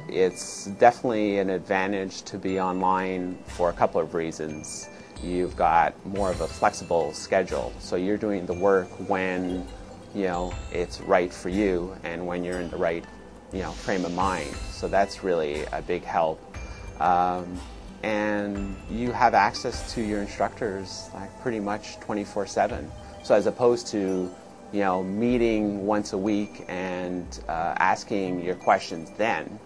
It's definitely an advantage to be online for a couple of reasons. You've got more of a flexible schedule, so you're doing the work when it's right for you and when you're in the right frame of mind. So that's really a big help. And you have access to your instructors like pretty much 24/7. So as opposed to meeting once a week and asking your questions then,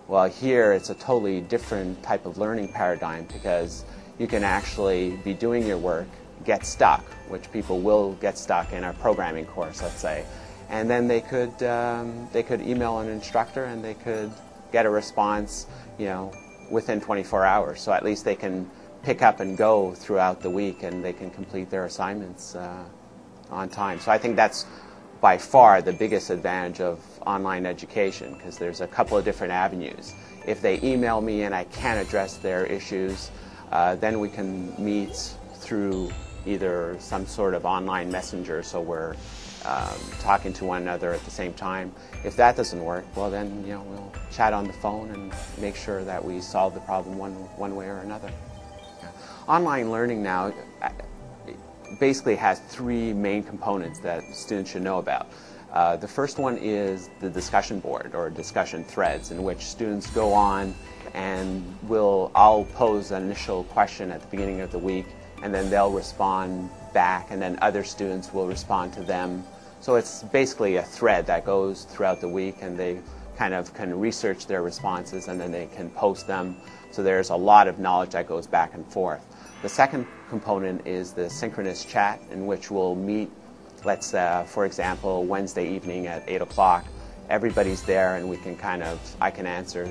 well, here it's a totally different type of learning paradigm because you can actually be doing your work, get stuck, which people will get stuck in our programming course, let's say, and then they could email an instructor and they could get a response, within 24 hours. So at least they can pick up and go throughout the week and they can complete their assignments on time. So I think that's by far the biggest advantage of online education because there's a couple of different avenues. If they email me and I can't address their issues, then we can meet through either some sort of online messenger, so we're talking to one another at the same time. If that doesn't work, well then we'll chat on the phone and make sure that we solve the problem one way or another. Yeah. Online learning now basically has three main components that students should know about. The first one is the discussion board or discussion threads, in which students go on and I'll pose an initial question at the beginning of the week, and then they'll respond back, and then other students will respond to them. So it's basically a thread that goes throughout the week, and they kind of can research their responses and then they can post them. So there's a lot of knowledge that goes back and forth. The second component is the synchronous chat, in which we'll meet, let's for example, Wednesday evening at 8 o'clock. Everybody's there and I can answer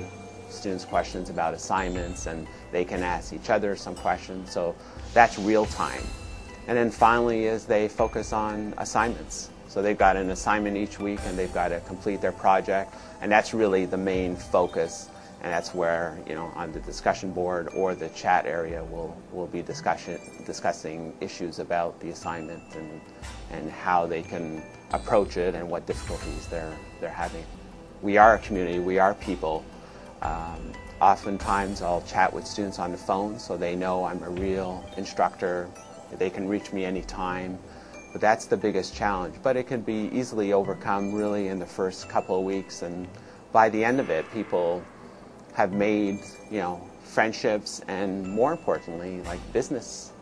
students' questions about assignments and they can ask each other some questions. So that's real time. And then finally is they focus on assignments. So they've got an assignment each week and they've got to complete their project, and that's really the main focus. And that's where, on the discussion board or the chat area, we'll be discussing issues about the assignment and how they can approach it and what difficulties they're having. We are a community, we are people. Oftentimes I'll chat with students on the phone so they know I'm a real instructor. They can reach me anytime. But that's the biggest challenge. But it can be easily overcome really in the first couple of weeks, and by the end of it, people have made friendships and, more importantly, like business